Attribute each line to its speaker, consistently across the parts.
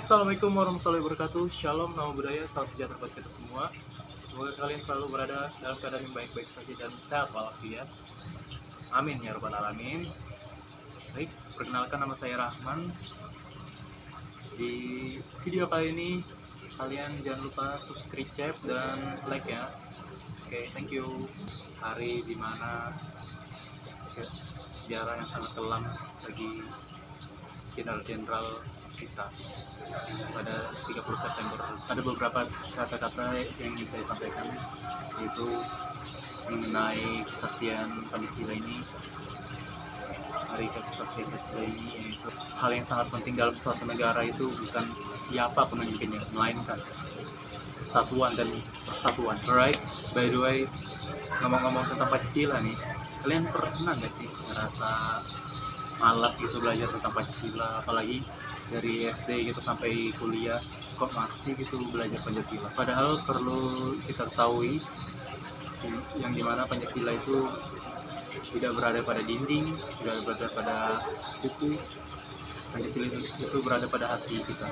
Speaker 1: Assalamualaikum warahmatullahi wabarakatuh. Shalom, nama budaya, salam sejahtera buat kita semua. Semoga kalian selalu berada dalam keadaan yang baik-baik saja dan sehat walafiat. Amin ya rabbal alamin. Baik, perkenalkan nama saya Rahman. Di video kali ini kalian jangan lupa subscribe dan like ya. Oke, thank you. Hari dimana sejarah yang sangat kelam bagi jenderal kita pada 30 September. Ada beberapa kata-kata yang ingin saya sampaikan, yaitu mengenai kesaktian Pancasila ini. Hari kesaktian Pancasila ini yaitu hal yang sangat penting dalam suatu negara, itu bukan siapa pemimpinnya, melainkan kesatuan dan persatuan. Alright, by the way, ngomong-ngomong tentang Pancasila nih, kalian pernah nggak sih ngerasa malas gitu belajar tentang Pancasila, apalagi dari SD gitu sampai kuliah kok masih gitu belajar Pancasila? Padahal perlu kita ketahui yang dimana Pancasila itu tidak berada pada dinding, tidak berada pada buku. Pancasila itu berada pada hati kita,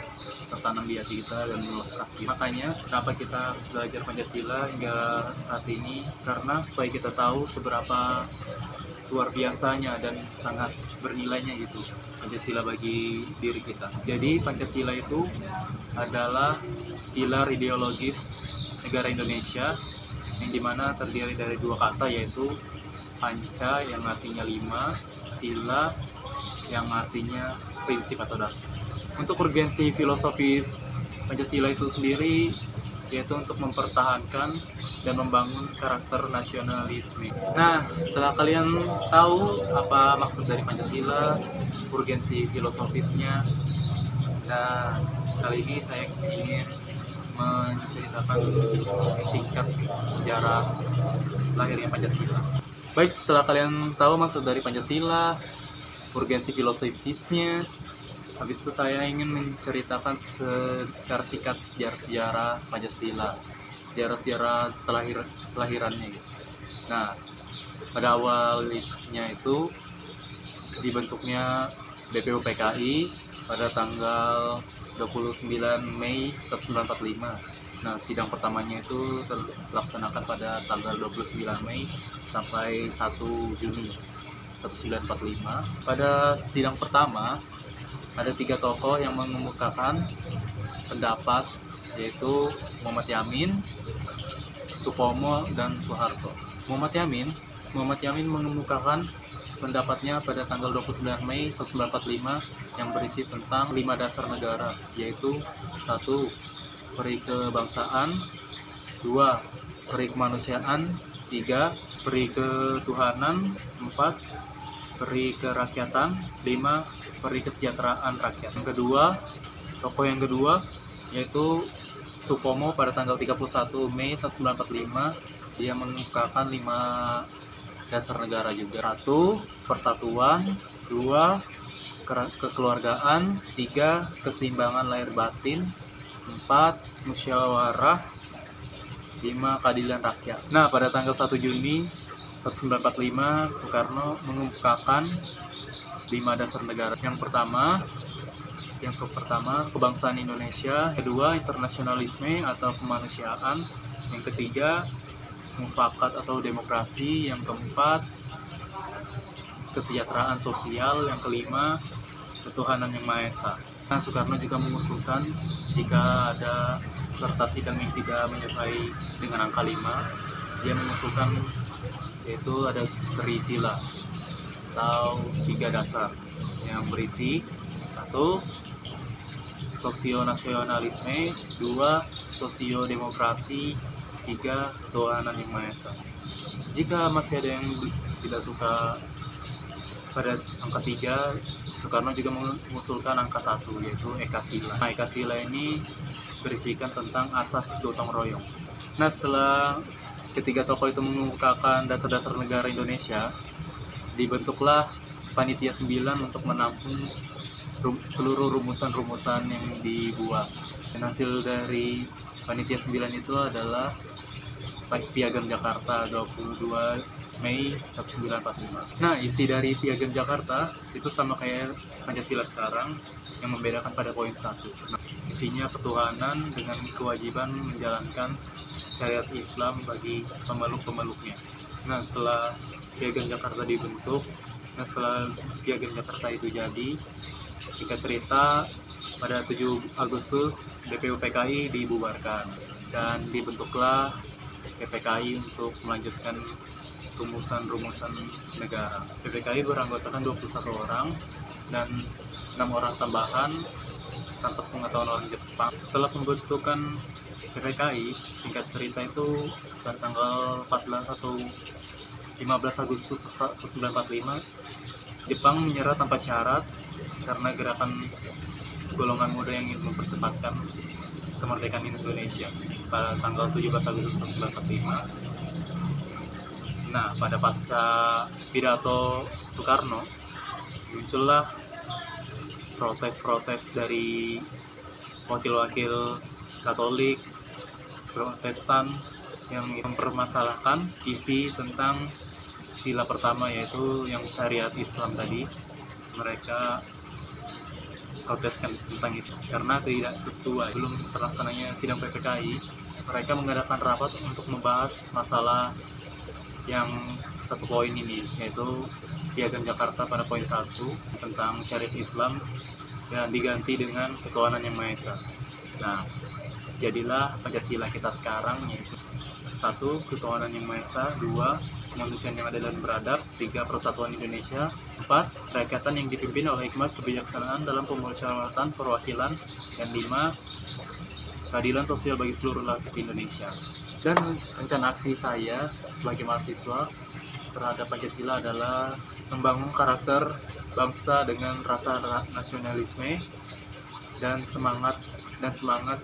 Speaker 1: tertanam di hati kita dan melekat. Makanya kenapa kita harus belajar Pancasila hingga saat ini, karena supaya kita tahu seberapa luar biasanya dan sangat bernilainya gitu Pancasila bagi diri kita. Jadi Pancasila itu adalah pilar ideologis negara Indonesia, yang dimana terdiri dari dua kata, yaitu panca yang artinya 5, sila yang artinya prinsip atau dasar. Untuk urgensi filosofis Pancasila itu sendiri yaitu untuk mempertahankan dan membangun karakter nasionalisme. Nah, setelah kalian tahu apa maksud dari Pancasila, urgensi filosofisnya, nah kali ini saya ingin menceritakan singkat sejarah lahirnya Pancasila. Baik, setelah kalian tahu maksud dari Pancasila, urgensi filosofisnya, habis itu saya ingin menceritakan secara singkat sejarah-sejarah Pancasila, sejarah-sejarah kelahirannya gitu. Nah, pada awalnya itu dibentuknya BPUPKI pada tanggal 29 Mei 1945. Nah, sidang pertamanya itu terlaksanakan pada tanggal 29 Mei sampai 1 Juni 1945. Pada sidang pertama ada 3 tokoh yang mengemukakan pendapat, yaitu Muhammad Yamin, Supomo, dan Soeharto. Muhammad Yamin mengemukakan pendapatnya pada tanggal 29 Mei 1945 yang berisi tentang 5 dasar negara, yaitu 1. Peri kebangsaan, 2. Peri kemanusiaan, 3. Peri ketuhanan, 4. Peri kerakyatan, 5. Peri kesejahteraan rakyat. Tokoh yang kedua yaitu Supomo pada tanggal 31 Mei 1945. Dia mengemukakan 5 dasar negara juga. 1. Persatuan, 2. Kekeluargaan, 3. Keseimbangan lahir batin, 4. Musyawarah, 5. Keadilan rakyat. Nah, pada tanggal 1 Juni 1945 Soekarno mengemukakan 5 dasar negara. Yang pertama kebangsaan Indonesia, kedua internasionalisme atau kemanusiaan, yang ketiga mufakat atau demokrasi, yang keempat kesejahteraan sosial, yang kelima ketuhanan yang Maha Esa. Nah, Soekarno juga mengusulkan jika ada peserta sidang yang tidak menyukai dengan angka 5, dia mengusulkan yaitu ada trisila atau 3 dasar yang berisi 1. Sosionasionalisme, 2. Sosiodemokrasi, 3. Ketuhanan yang Maha Esa. Jika masih ada yang tidak suka pada angka 3, Soekarno juga mengusulkan angka 1, yaitu Ekasila. Nah, Ekasila ini berisikan tentang asas gotong royong. Nah, setelah ketiga tokoh itu mengemukakan dasar-dasar negara Indonesia, dibentuklah Panitia 9 untuk menampung seluruh rumusan-rumusan yang dibuat. Dan hasil dari Panitia 9 itu adalah Piagam Jakarta 22 Mei 1945. Nah, isi dari Piagam Jakarta itu sama kayak Pancasila sekarang, yang membedakan pada poin 1. Nah, isinya ketuhanan dengan kewajiban menjalankan syariat Islam bagi pemeluk-pemeluknya. Nah, setelah Piagam Jakarta dibentuk, setelah Piagam Jakarta itu jadi, singkat cerita, pada 7 Agustus BPUPKI dibubarkan dan dibentuklah PPKI untuk melanjutkan rumusan-rumusan negara. PPKI beranggotakan 21 orang dan 6 orang tambahan tanpa sepengetahuan orang Jepang. Setelah pembentukan PPKI, singkat cerita itu pada tanggal 14 atau 15 Agustus 1945, Jepang menyerah tanpa syarat karena gerakan golongan muda yang ingin mempercepatkan kemerdekaan Indonesia pada tanggal 17 Agustus 1945. Nah, pada pasca pidato Soekarno, muncullah protes-protes dari wakil-wakil Katolik, Protestan yang mempermasalahkan isi tentang sila pertama, yaitu yang syariat Islam tadi. Mereka proteskan tentang itu karena tidak sesuai. Belum terlaksananya sidang PPKI, mereka mengadakan rapat untuk membahas masalah yang satu poin ini, yaitu Piagam Jakarta pada poin 1 tentang syariat Islam dan diganti dengan ketuhanan yang Maha Esa. Nah, jadilah Pancasila kita sekarang, yaitu 1. Ketuhanan yang Maha Esa, 2. Kemanusiaan yang adil dan beradab, 3. Persatuan Indonesia, 4. Kerakyatan yang dipimpin oleh hikmat kebijaksanaan dalam pemusyawaratan perwakilan, dan 5. Keadilan sosial bagi seluruh rakyat Indonesia. Dan rencana aksi saya sebagai mahasiswa terhadap Pancasila adalah membangun karakter bangsa dengan rasa nasionalisme dan semangat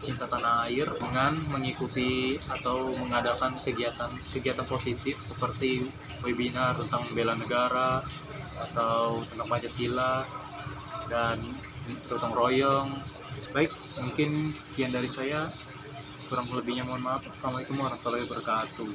Speaker 1: cinta tanah air dengan mengikuti atau mengadakan kegiatan positif seperti webinar tentang bela negara atau tentang Pancasila dan gotong royong. Baik, mungkin sekian dari saya. Kurang lebihnya mohon maaf. Assalamualaikum warahmatullahi wabarakatuh.